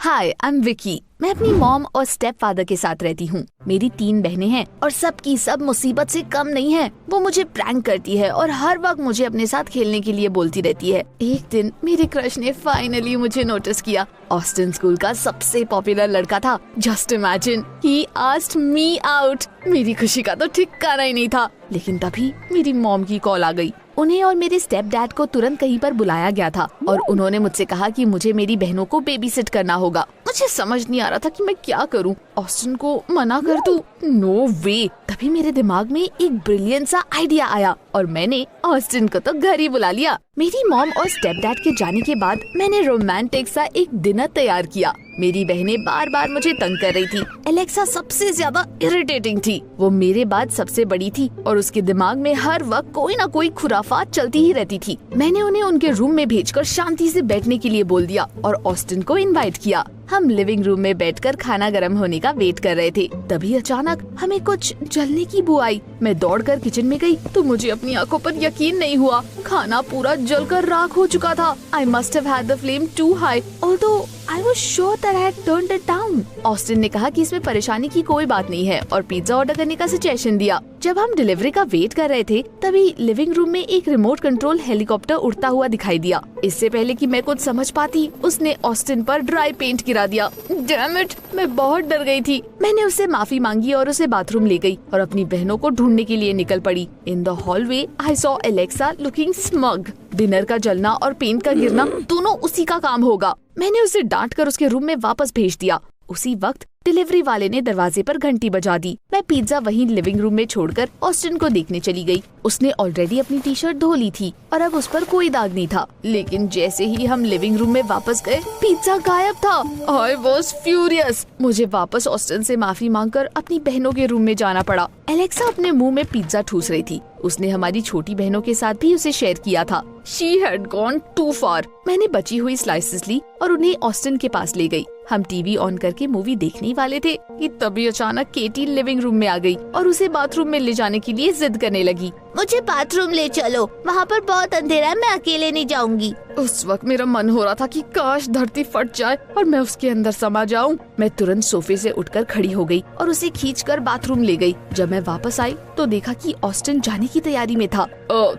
Hi, I am Vicky. मैं अपनी mom और स्टेप फादर के साथ रहती हूँ। मेरी 3 बहनें हैं और सब की सब मुसीबत से कम नहीं है। वो मुझे प्रैंक करती है और हर वक्त मुझे अपने साथ खेलने के लिए बोलती रहती है। एक दिन मेरे क्रश ने फाइनली मुझे नोटिस किया। ऑस्टिन स्कूल का सबसे पॉपुलर लड़का था। Just imagine, he asked me out. मेरी खुशी का तो ठिकाना ही नहीं था। लेकिन तभी मेरी मॉम की कॉल आ गई। उन्हें और मेरे स्टेप डैड को तुरंत कहीं पर बुलाया गया था और उन्होंने मुझसे कहा कि मुझे मेरी बहनों को बेबी सिट करना होगा। मुझे समझ नहीं आ रहा था कि मैं क्या करूं। ऑस्टिन को मना कर दूं? नो वे। तभी मेरे दिमाग में एक ब्रिलियंट सा आइडिया आया और मैंने ऑस्टिन को तो घर ही बुला लिया। मेरी मॉम और स्टेप डैड के जाने के बाद मैंने रोमांटिक सा एक डिनर तैयार किया। मेरी बहनें बार बार मुझे तंग कर रही थी। एलेक्सा सबसे ज्यादा इरिटेटिंग थी। वो मेरे बाद सबसे बड़ी थी और उसके दिमाग में हर वक्त कोई ना कोई खुराफात चलती ही रहती थी। मैंने उन्हें उनके रूम में भेजकर शांति से बैठने के लिए बोल दिया और ऑस्टिन को इनवाइट किया। हम लिविंग रूम में बैठकर खाना गर्म होने का वेट कर रहे थे। तभी अचानक हमें कुछ जलने की बू आई। मैं दौड़कर किचन में गई तो मुझे अपनी आंखों पर यकीन नहीं हुआ। खाना पूरा जलकर राख हो चुका था। I must have had the flame too high, although I was sure that I had turned it down. Austin ने कहा कि इसमें परेशानी की कोई बात नहीं है और पिज्जा ऑर्डर करने का सजेशन दिया। जब हम डिलीवरी का वेट कर रहे थे तभी लिविंग रूम में एक रिमोट कंट्रोल हेलीकॉप्टर उड़ता हुआ दिखाई दिया। इससे पहले कि मैं कुछ समझ पाती, उसने ऑस्टिन पर ड्राई पेंट गिरा दिया। डैम इट, मैं बहुत डर गई थी। मैंने उससे माफी मांगी और उसे बाथरूम ले गई और अपनी बहनों को ढूंढने के लिए निकल पड़ी। In the hallway I saw Alexa looking smug. Dinner का जलना और पेंट का गिरना दोनों उसी का काम होगा। मैंने उसे डांट कर उसके रूम में वापस भेज दिया। उसी वक्त डिलीवरी वाले ने दरवाजे पर घंटी बजा दी। मैं पिज्जा वहीं लिविंग रूम में छोड़कर ऑस्टिन को देखने चली गई। उसने ऑलरेडी अपनी टी शर्ट धो ली थी और अब उस पर कोई दाग नहीं था। लेकिन जैसे ही हम लिविंग रूम में वापस गए, पिज्जा गायब था। I was furious। मुझे वापस ऑस्टिन से माफी मांगकर अपनी बहनों के रूम में जाना पड़ा। एलेक्सा अपने मुंह में पिज्जा ठूस रही थी। उसने हमारी छोटी बहनों के साथ भी उसे शेयर किया था। She had gone too far। मैंने बची हुई स्लाइसेस ली और उन्हें ऑस्टिन के पास ले गई। हम टीवी ऑन करके मूवी देखने वाले थे कि तभी अचानक केटी लिविंग रूम में आ गई और उसे बाथरूम में ले जाने के लिए जिद करने लगी। मुझे बाथरूम ले चलो, वहाँ पर बहुत अंधेरा है, मैं अकेले नहीं जाऊंगी। उस वक्त मेरा मन हो रहा था कि काश धरती फट जाए और मैं उसके अंदर समा जाऊं। मैं तुरंत सोफे से उठकर खड़ी हो गई और उसे खींचकर बाथरूम ले गई। जब मैं वापस आई तो देखा कि ऑस्टिन जाने की तैयारी में था।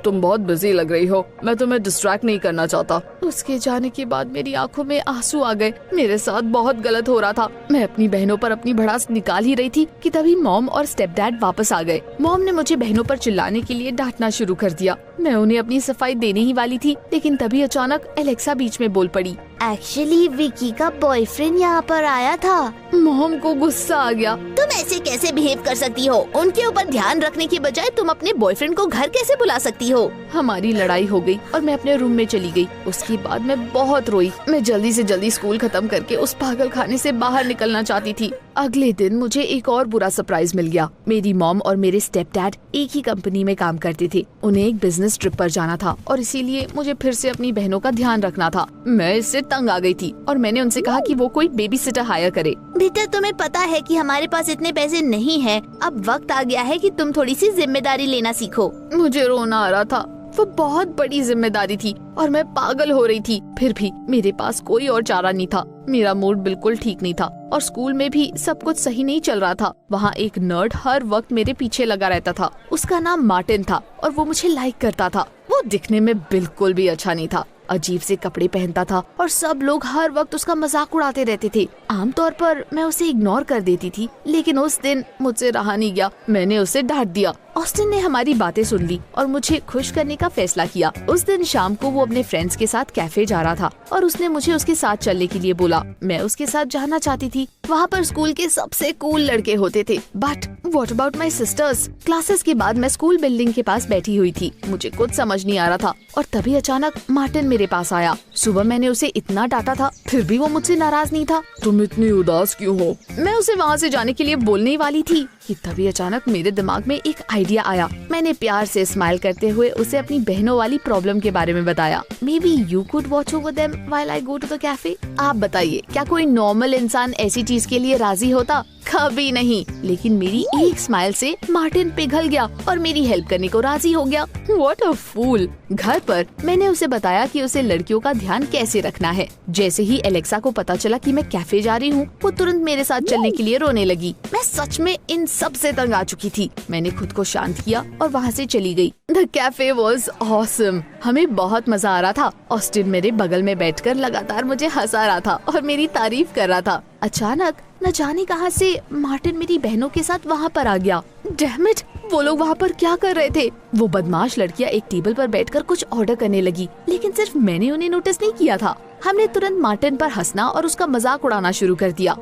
तुम बहुत बिजी लग रही हो, मैं तुम्हें डिस्ट्रैक्ट नहीं करना चाहता। उसके जाने के बाद मेरी आंखों में आंसू आ गए। मेरे साथ बहुत गलत हो रहा था। मैं अपनी बहनों पर अपनी भड़ास निकाल ही रही थी कि तभी मॉम और स्टेप डैड वापस आ गए। मॉम ने मुझे बहनों पर चिल्लाने के लिए डांटना शुरू कर दिया। मैं उन्हें अपनी सफाई देने ही वाली थी, लेकिन तभी अचानक एलेक्सा बीच में बोल पड़ी। एक्चुअली विकी का बॉयफ्रेंड यहाँ पर आया था। मॉम को गुस्सा आ गया। तुम ऐसे कैसे बिहेव कर सकती हो? उनके ऊपर ध्यान रखने की बजाय तुम अपने बॉयफ्रेंड को घर कैसे बुला सकती हो? हमारी लड़ाई हो गई और मैं अपने रूम में चली गई। उसके बाद मैं बहुत रोई। मैं जल्दी से जल्दी स्कूल खत्म करके उस पागल खाने से बाहर निकलना चाहती थी। अगले दिन मुझे एक और बुरा सरप्राइज मिल गया। मेरी मॉम और मेरे स्टेप डैड एक ही कंपनी में काम करते थे। उन्हें एक बिजनेस ट्रिप पर जाना था और इसीलिए मुझे फिर से अपनी बहनों का ध्यान रखना था। मैं इससे तंग आ गई थी और मैंने उनसे कहा कि वो कोई बेबी सिटर हायर करे। बेटा, तुम्हें पता है कि हमारे पास इतने पैसे नहीं हैं। अब वक्त आ गया है कि तुम थोड़ी सी जिम्मेदारी लेना सीखो। मुझे रोना आ रहा था। वो बहुत बड़ी जिम्मेदारी थी और मैं पागल हो रही थी। फिर भी मेरे पास कोई और चारा नहीं था। मेरा मूड बिल्कुल ठीक नहीं था और स्कूल में भी सब कुछ सही नहीं चल रहा था। वहाँ एक नर्ड हर वक्त मेरे पीछे लगा रहता था। उसका नाम मार्टिन था और वो मुझे लाइक करता था। वो दिखने में बिल्कुल भी अच्छा नहीं था। अजीब से कपड़े पहनता था और सब लोग हर वक्त उसका मजाक उड़ाते रहते थे। आमतौर पर मैं उसे इग्नोर कर देती थी, लेकिन उस दिन मुझसे रहा नहीं गया। मैंने उसे डांट दिया। ऑस्टिन ने हमारी बातें सुन ली और मुझे खुश करने का फैसला किया। उस दिन शाम को वो अपने फ्रेंड्स के साथ कैफे जा रहा था और उसने मुझे उसके साथ चलने के लिए बोला। मैं उसके साथ जाना चाहती थी। वहाँ पर स्कूल के सबसे कूल लड़के होते थे। But what about my sister's? Classes के बाद मैं स्कूल बिल्डिंग के पास बैठी हुई थी। मुझे कुछ समझ नहीं आ रहा था और तभी अचानक मार्टिन मेरे पास आया। सुबह मैंने उसे इतना डांटा था, फिर भी वो मुझसे नाराज नहीं था। तुम इतनी उदास क्यों हो? मैं उसे वहाँ से जाने के लिए बोलने ही वाली थी कि तभी अचानक मेरे दिमाग में एक आइडिया आया। मैंने प्यार से स्माइल करते हुए उसे अपनी बहनों वाली प्रॉब्लम के बारे में बताया। Maybe you could watch over them while I go to the cafe. आप बताइए, क्या कोई नॉर्मल इंसान ऐसी चीज के लिए राजी होता? कभी नहीं। लेकिन मेरी एक स्माइल से मार्टिन पिघल गया और मेरी हेल्प करने को राजी हो गया। What a fool! घर पर मैंने उसे बताया कि उसे लड़कियों का ध्यान कैसे रखना है। जैसे ही एलेक्सा को पता चला कि मैं कैफे जा रही हूँ, वो तुरंत मेरे साथ चलने के लिए रोने लगी। मैं सच में इन सब से तंग आ चुकी थी। मैंने खुद को शांत किया और वहाँ से चली गई। The cafe was awesome. हमें बहुत मजा आ रहा था। ऑस्टिन मेरे बगल में बैठकर लगातार मुझे हंसा रहा था और मेरी तारीफ कर रहा था। अचानक न जाने कहां से मार्टिन मेरी बहनों के साथ वहाँ पर आ गया। Damn it! वो लोग वहाँ पर क्या कर रहे थे? वो बदमाश लड़कियाँ एक टेबल पर बैठकर कुछ ऑर्डर करने लगी, लेकिन सिर्फ मैंने उन्हें नोटिस नहीं किया था। हमने तुरंत मार्टिन पर हंसना और उसका मजाक उड़ाना शुरू कर दिया।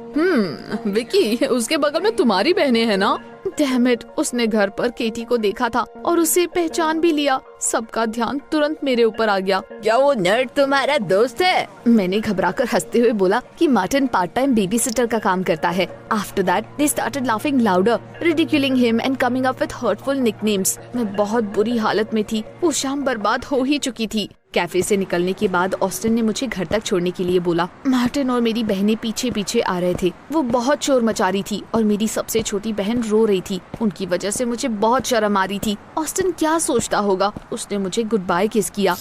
विकी, उसके बगल में तुम्हारी बहनें हैं ना? Damn it! उसने घर पर केटी को देखा था और उसे पहचान भी लिया। सबका ध्यान तुरंत मेरे ऊपर आ गया। क्या वो नर्ड तुम्हारा दोस्त है? मैंने घबराकर हंसते हुए बोला कि Martin part time baby sitter का काम करता है। After that, they started laughing louder, ridiculing him and coming up with hurtful nicknames. मैं बहुत बुरी हालत में थी। वो शाम बर्बाद हो ही चुकी थी। कैफे से निकलने के बाद ऑस्टिन ने मुझे घर तक छोड़ने के लिए बोला। मार्टिन और मेरी बहनें पीछे पीछे आ रहे थे। वो बहुत शोर मचा रही थी और मेरी सबसे छोटी बहन रो रही थी। उनकी वजह से मुझे बहुत शर्म आ रही थी। ऑस्टिन क्या सोचता होगा? उसने मुझे गुड बाय किस किया।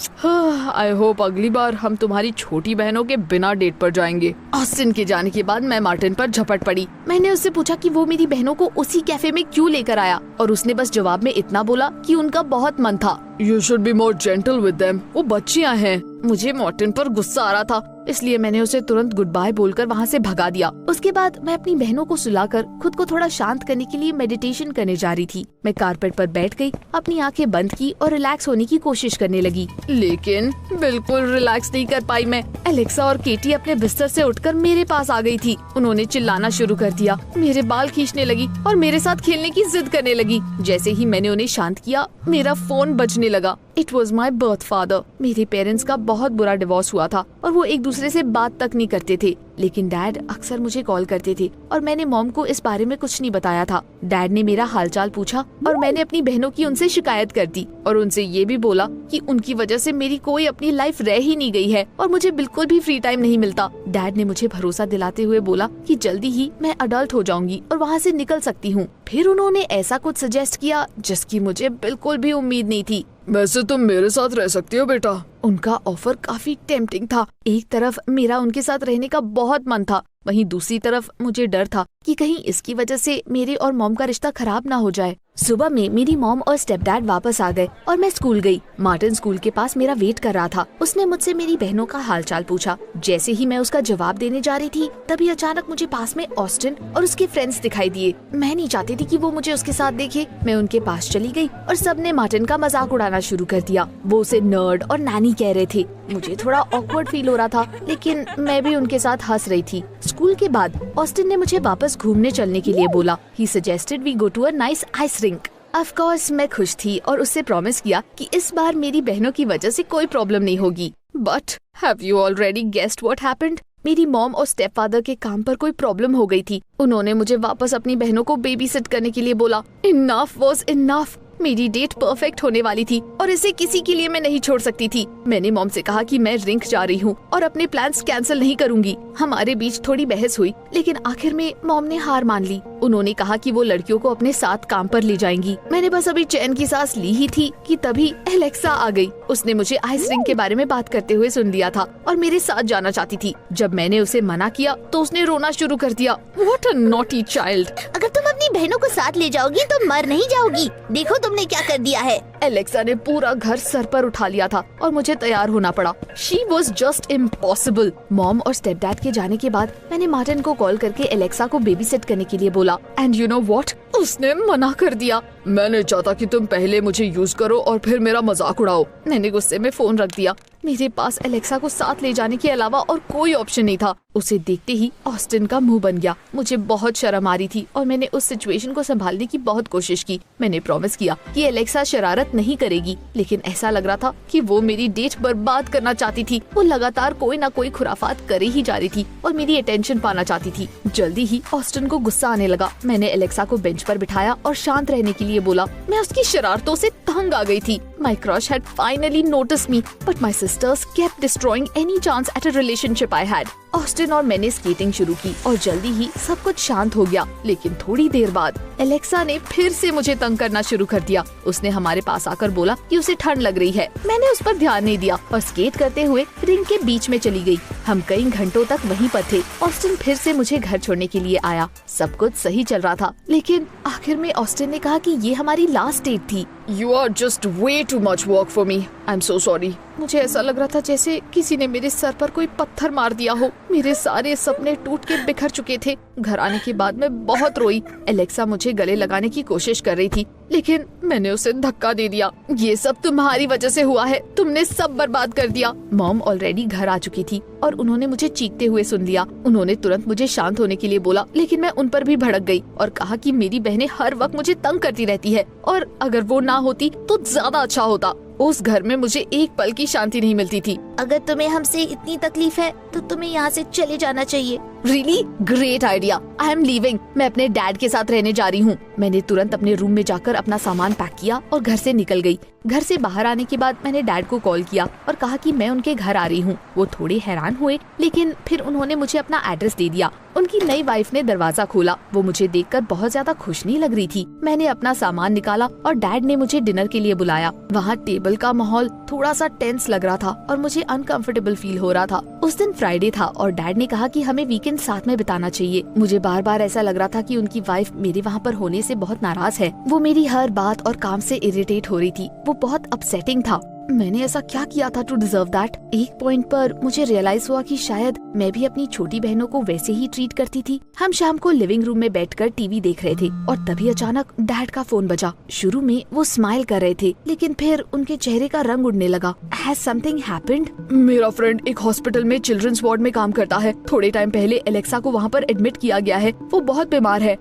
आई होप अगली बार हम तुम्हारी छोटी बहनों के बिना डेट पर जाएंगे। ऑस्टिन के जाने के बाद मैं मार्टिन पर झपट पड़ी। मैंने उससे पूछा कि वो मेरी बहनों को उसी कैफे में क्यों लेकर आया, और उसने बस जवाब में इतना बोला कि उनका बहुत मन था। You should be more gentle with them. वो बच्चियां हैं। मुझे मार्टिन पर गुस्सा आ रहा था, इसलिए मैंने उसे तुरंत गुड बाय बोलकर वहाँ से भगा दिया। उसके बाद मैं अपनी बहनों को सुलाकर खुद को थोड़ा शांत करने के लिए मेडिटेशन करने जा रही थी। मैं कारपेट पर बैठ गई, अपनी आंखें बंद की और रिलैक्स होने की कोशिश करने लगी, लेकिन बिल्कुल रिलैक्स नहीं कर पाई मैं। एलेक्सा और केटी अपने बिस्तर से उठकर मेरे पास आ गई थी। उन्होंने चिल्लाना शुरू कर दिया, मेरे बाल खींचने लगी और मेरे साथ खेलने की जिद करने लगी। जैसे ही मैंने उन्हें शांत किया, मेरा फोन बजने लगा। It was my birth father. मेरे पेरेंट्स का बहुत बुरा डिवोर्स हुआ था और वो एक दूसरे से बात तक नहीं करते थे, लेकिन डैड अक्सर मुझे कॉल करते थे और मैंने मॉम को इस बारे में कुछ नहीं बताया था। डैड ने मेरा हालचाल पूछा और मैंने अपनी बहनों की उनसे शिकायत कर दी और उनसे ये भी बोला कि उनकी वजह से मेरी कोई अपनी लाइफ रह ही नहीं गई है और मुझे बिल्कुल भी फ्री टाइम नहीं मिलता। डैड ने मुझे भरोसा दिलाते हुए बोला कि जल्दी ही मैं अडल्ट हो जाऊंगी और वहाँ से निकल सकती हूँ। फिर उन्होंने ऐसा कुछ सजेस्ट किया जिसकी मुझे बिल्कुल भी उम्मीद नहीं थी। वैसे तुम मेरे साथ रह सकती हो बेटा। उनका ऑफर काफी टेम्पटिंग था। एक तरफ मेरा उनके साथ रहने का बहुत मन था, वहीं दूसरी तरफ मुझे डर था कि कहीं इसकी वजह से मेरे और मॉम का रिश्ता खराब ना हो जाए। सुबह में मेरी मॉम और स्टेप डैड वापस आ गए और मैं स्कूल गई। मार्टिन स्कूल के पास मेरा वेट कर रहा था। उसने मुझसे मेरी बहनों का हालचाल पूछा। जैसे ही मैं उसका जवाब देने जा रही थी, तभी अचानक मुझे पास में ऑस्टिन और उसके फ्रेंड्स दिखाई दिए। मैं नहीं चाहती थी कि वो मुझे उसके साथ देखे। मैं उनके पास चली गई और सबने मार्टिन का मजाक उड़ाना शुरू कर दिया। वो उसे नर्ड और नानी कह रहे थे। मुझे थोड़ा ऑकवर्ड फील हो रहा था, लेकिन मैं भी उनके साथ हंस रही थी। स्कूल के बाद ऑस्टिन ने मुझे वापस घूमने चलने के लिए बोला। He suggested we go to a nice ice rink. Of course, मैं खुश थी और उससे प्रॉमिस किया कि इस बार मेरी बहनों की वजह से कोई प्रॉब्लम नहीं होगी। But have you already guessed what happened? मेरी मॉम और स्टेप फादर के काम पर कोई प्रॉब्लम हो गई थी। उन्होंने मुझे वापस अपनी बहनों को बेबी सिट करने के लिए बोला। Enough was enough. मेरी डेट परफेक्ट होने वाली थी और इसे किसी के लिए मैं नहीं छोड़ सकती थी। मैंने मॉम से कहा कि मैं रिंक जा रही हूँ और अपने प्लान्स कैंसिल नहीं करूँगी। हमारे बीच थोड़ी बहस हुई, लेकिन आखिर में मॉम ने हार मान ली। उन्होंने कहा कि वो लड़कियों को अपने साथ काम पर ले जाएंगी। मैंने बस अभी चैन की सांस ली ही थी कि तभी एलेक्सा आ गई। उसने मुझे आइस रिंक के बारे में बात करते हुए सुन लिया था और मेरे साथ जाना चाहती थी। जब मैंने उसे मना किया तो उसने रोना शुरू कर दिया। What a naughty child! अगर तुम अपनी बहनों को साथ ले जाओगी तो मर नहीं जाओगी। देखो तुमने क्या कर दिया है। एलेक्सा ने पूरा घर सर पर उठा लिया था और मुझे तैयार होना पड़ा। She was just impossible. Mom और स्टेप डैड के जाने के बाद मैंने मार्टिन को कॉल करके एलेक्सा को बेबी सिट करने के लिए बोला। And you know what? उसने मना कर दिया। मैं नहीं चाहता कि तुम पहले मुझे यूज करो और फिर मेरा मजाक उड़ाओ। मैंने गुस्से में फोन रख दिया। मेरे पास एलेक्सा को साथ ले जाने के अलावा और कोई ऑप्शन नहीं था। उसे देखते ही ऑस्टिन का मुंह बन गया। मुझे बहुत शर्म आ रही थी और मैंने उस सिचुएशन को संभालने की बहुत कोशिश की। मैंने प्रॉमिस किया कि एलेक्सा शरारत नहीं करेगी, लेकिन ऐसा लग रहा था कि वो मेरी डेट बर्बाद करना चाहती थी। वो लगातार कोई ना कोई खुराफात करे ही जा रही थी और मेरी अटेंशन पाना चाहती थी। जल्दी ही ऑस्टिन को गुस्सा आने लगा। मैंने एलेक्सा को बेंच पर बिठाया और शांत रहने के लिए बोला। मैं उसकी शरारतों से तंग आ गई थी। My crush had finally noticed me, but my sisters kept destroying any chance at a relationship I had. Austin और मैंने स्केटिंग शुरू की और जल्दी ही सब कुछ शांत हो गया। लेकिन थोड़ी देर बाद एलेक्सा ने फिर से मुझे तंग करना शुरू कर दिया। उसने हमारे पास आकर बोला कि उसे ठंड लग रही है। मैंने उस पर ध्यान नहीं दिया और स्केट करते हुए रिंग के बीच में चली गई। हम कई घंटों तक वहीं पर थे। ऑस्टिन फिर से मुझे घर छोड़ने के लिए आया। सब कुछ सही चल रहा था, लेकिन आखिर में ऑस्टिन ने कहा कि ये हमारी लास्ट डेट थी। You are just way too much work for me. I'm so sorry. मुझे ऐसा लग रहा था जैसे किसी ने मेरे सर पर कोई पत्थर मार दिया हो। मेरे सारे सपने टूट के बिखर चुके थे। घर आने के बाद मैं बहुत रोई। एलेक्सा मुझे गले लगाने की कोशिश कर रही थी, लेकिन मैंने उसे धक्का दे दिया। ये सब तुम्हारी वजह से हुआ है, तुमने सब बर्बाद कर दिया। मॉम ऑलरेडी घर आ चुकी थी और उन्होंने मुझे चीखते हुए सुन लिया। उन्होंने तुरंत मुझे शांत होने के लिए बोला, लेकिन मैं उन पर भी भड़क गई और कहा कि मेरी बहनें हर वक्त मुझे तंग करती रहती है और अगर वो ना होती तो ज्यादा अच्छा होता। उस घर में मुझे एक पल की शांति नहीं मिलती थी। अगर तुम्हें हमसे इतनी तकलीफ है तो तुम्हें यहाँ से चले जाना चाहिए। Really great idea. I am leaving. मैं अपने डैड के साथ रहने जा रही हूँ। मैंने तुरंत अपने रूम में जाकर अपना सामान पैक किया और घर से निकल गई। घर से बाहर आने के बाद मैंने डैड को कॉल किया और कहा कि मैं उनके घर आ रही हूँ। वो थोड़े हैरान हुए, लेकिन फिर उन्होंने मुझे अपना एड्रेस दे दिया। उनकी नई वाइफ ने दरवाजा खोला। वो मुझे देखकर बहुत ज्यादा खुश नहीं लग रही थी। मैंने अपना सामान निकाला और डैड ने मुझे डिनर के लिए बुलाया। वहाँ टेबल का माहौल थोड़ा सा टेंस लग रहा था और मुझे अनकंफर्टेबल फील हो रहा था। उस दिन फ्राइडे था और डैड ने कहा कि हमें वीकेंड साथ में बिताना चाहिए। मुझे बार बार ऐसा लग रहा था कि उनकी वाइफ मेरे वहाँ पर होने से बहुत नाराज है। वो मेरी हर बात और काम से इरिटेट हो रही थी। वो बहुत अपसेटिंग था। मैंने ऐसा क्या किया था टू डिजर्व दैट? एक पॉइंट पर मुझे रियलाइज हुआ कि शायद मैं भी अपनी छोटी बहनों को वैसे ही ट्रीट करती थी। हम शाम को लिविंग रूम में बैठकर टीवी देख रहे थे और तभी अचानक डैड का फोन बजा। शुरू में वो स्माइल कर रहे थे, लेकिन फिर उनके चेहरे का रंग उड़ने लगा। Has something happened? मेरा फ्रेंड एक हॉस्पिटल में चिल्ड्रंस वार्ड में काम करता है। थोड़े टाइम पहले एलेक्सा को वहाँ पर एडमिट किया गया है। वो बहुत बीमार है।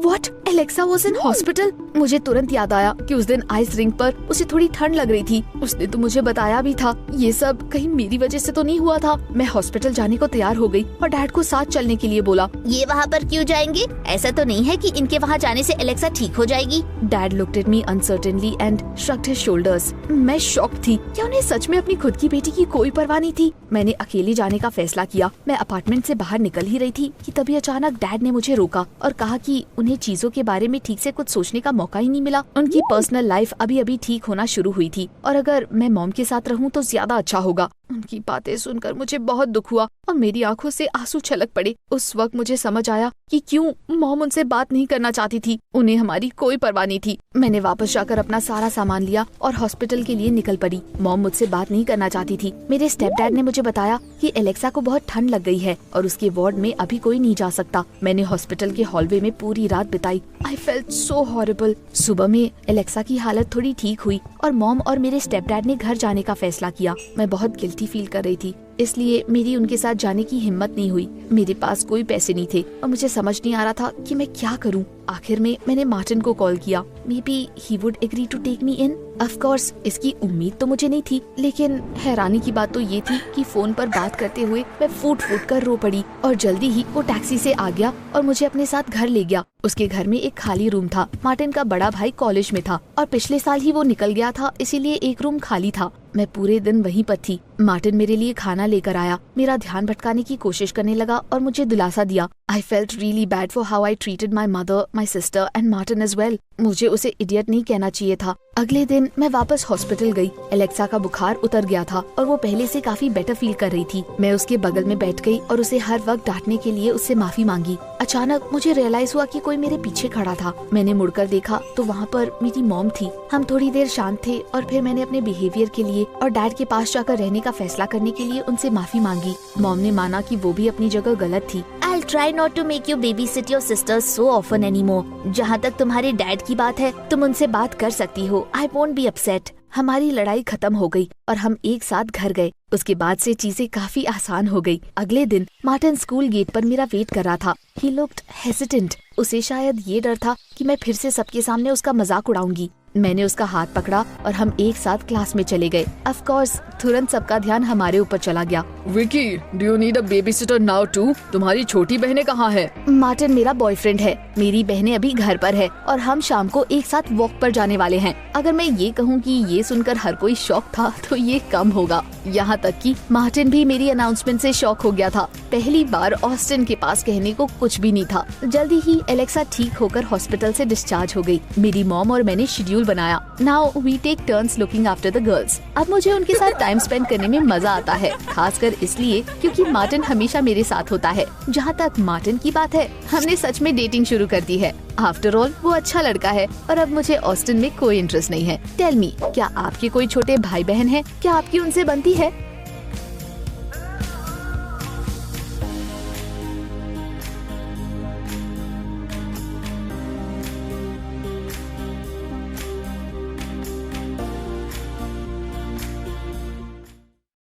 What? Alexa was in hospital? मुझे तुरंत याद आया कि उस दिन आइस रिंग पर उसे थोड़ी ठंड लग रही थी। उसने तो मुझे बताया भी था। ये सब कहीं मेरी वजह से तो नहीं हुआ था। मैं हॉस्पिटल जाने को तैयार हो गई और डैड को साथ चलने के लिए बोला। ये वहाँ पर क्यों जाएंगे? ऐसा तो नहीं है कि इनके वहाँ जाने से एलेक्सा ठीक हो जाएगी। Dad looked at me uncertainly and shrugged his shoulders. मैं शॉक्ड थी। क्या उन्हें सच में अपनी खुद की बेटी की कोई परवाह नहीं थी? मैंने अकेले जाने का फैसला किया। मैं अपार्टमेंट से बाहर निकल ही रही थी कि तभी अचानक डैड ने मुझे रोका और कहा कि उन्हें चीजों के बारे में ठीक से कुछ सोचने का मौका ही नहीं मिला। उनकी पर्सनल लाइफ अभी अभी ठीक होना शुरू हुई थी और अगर मैं मॉम के साथ रहूं तो ज्यादा अच्छा होगा। उनकी बातें सुनकर मुझे बहुत दुख हुआ और मेरी आंखों से आंसू छलक पड़े। उस वक्त मुझे समझ आया कि क्यों मॉम उनसे बात नहीं करना चाहती थी। उन्हें हमारी कोई परवाह नहीं थी। मैंने वापस जाकर अपना सारा सामान लिया और हॉस्पिटल के लिए निकल पड़ी। मॉम मुझसे बात नहीं करना चाहती थी। मेरे स्टेप डैड ने मुझे बताया कि एलेक्सा को बहुत ठंड लग गई है और उसके वार्ड में अभी कोई नहीं जा सकता। मैंने हॉस्पिटल के हॉलवे में पूरी रात बिताई। I felt so horrible. सुबह में एलेक्सा की हालत थोड़ी ठीक हुई और मॉम और मेरे स्टेप डैड ने घर जाने का फैसला किया। मैं बहुत गिल्टी फील कर रही थी, इसलिए मेरी उनके साथ जाने की हिम्मत नहीं हुई। मेरे पास कोई पैसे नहीं थे और मुझे समझ नहीं आ रहा था कि मैं क्या करूं। आखिर में मैंने मार्टिन को कॉल किया। Maybe he would agree to take me in. Of course इसकी उम्मीद तो मुझे नहीं थी, लेकिन हैरानी की बात तो ये थी कि फोन पर बात करते हुए मैं फूट फूट कर रो पड़ी और जल्दी ही वो टैक्सी से आ गया और मुझे अपने साथ घर ले गया। उसके घर में एक खाली रूम था। मार्टिन का बड़ा भाई कॉलेज में था और पिछले साल ही वो निकल गया था, इसीलिए एक रूम खाली था। मैं पूरे दिन वहीं पर थी। मार्टिन मेरे लिए खाना लेकर आया, मेरा ध्यान भटकाने की कोशिश करने लगा और मुझे दिलासा दिया। I felt really bad for how I treated my mother, my sister and Martin as well. मुझे उसे इडियट नहीं कहना चाहिए था। अगले दिन मैं वापस हॉस्पिटल गई। एलेक्सा का बुखार उतर गया था और वो पहले से काफी बेटर फील कर रही थी। मैं उसके बगल में बैठ गई और उसे हर वक्त डांटने के लिए उससे माफी मांगी। अचानक मुझे रियलाइज हुआ कि कोई मेरे पीछे खड़ा था। मैंने मुड़कर देखा तो वहाँ पर मेरी मॉम थी। हम थोड़ी देर शांत थे और फिर मैंने अपने बिहेवियर के लिए और डैड के पास जाकर रहने का फैसला करने के लिए उनसे माफी मांगी। मॉम ने माना कि वो भी अपनी जगह गलत थी। I'll try not to make you babysit your sisters so often anymore. जहाँ तक तुम्हारे डैड की बात है, तुम उनसे बात कर सकती हो। I won't be upset. हमारी लड़ाई खत्म हो गई और हम एक साथ घर गए। उसके बाद से चीजें काफी आसान हो गई। अगले दिन मार्टिन स्कूल गेट पर मेरा वेट कर रहा था। He looked hesitant. उसे शायद ये डर था कि मैं फिर से सबके सामने उसका मजाक उड़ाऊंगी। मैंने उसका हाथ पकड़ा और हम एक साथ क्लास में चले गए। ऑफ कोर्स तुरंत सबका ध्यान हमारे ऊपर चला गया। Vicky, do you need a babysitter now too? तुम्हारी छोटी बहनें कहाँ है? मार्टिन मेरा बॉयफ्रेंड है, मेरी बहनें अभी घर पर है और हम शाम को एक साथ वॉक पर जाने वाले हैं। अगर मैं ये कहूँ कि ये सुनकर हर कोई शॉक था तो ये कम होगा। यहाँ तक कि मार्टिन भी मेरी अनाउंसमेंट से शॉक हो गया था। पहली बार ऑस्टिन के पास कहने को कुछ भी नहीं था। जल्दी ही एलेक्सा ठीक होकर हॉस्पिटल से डिस्चार्ज हो गई। मेरी मॉम और मैंने शेड्यूल बनाया। Now we take turns looking after the girls. अब मुझे उनके साथ टाइम स्पेंड करने में मजा आता है, खासकर इसलिए क्योंकि मार्टिन हमेशा मेरे साथ होता है। जहाँ तक मार्टिन की बात है, हमने सच में डेटिंग शुरू कर दी है। आफ्टर ऑल वो अच्छा लड़का है और अब मुझे ऑस्टिन में कोई इंटरेस्ट नहीं है। टेल मी, क्या आपके कोई छोटे भाई बहन है? क्या आपकी उनसे बनती है?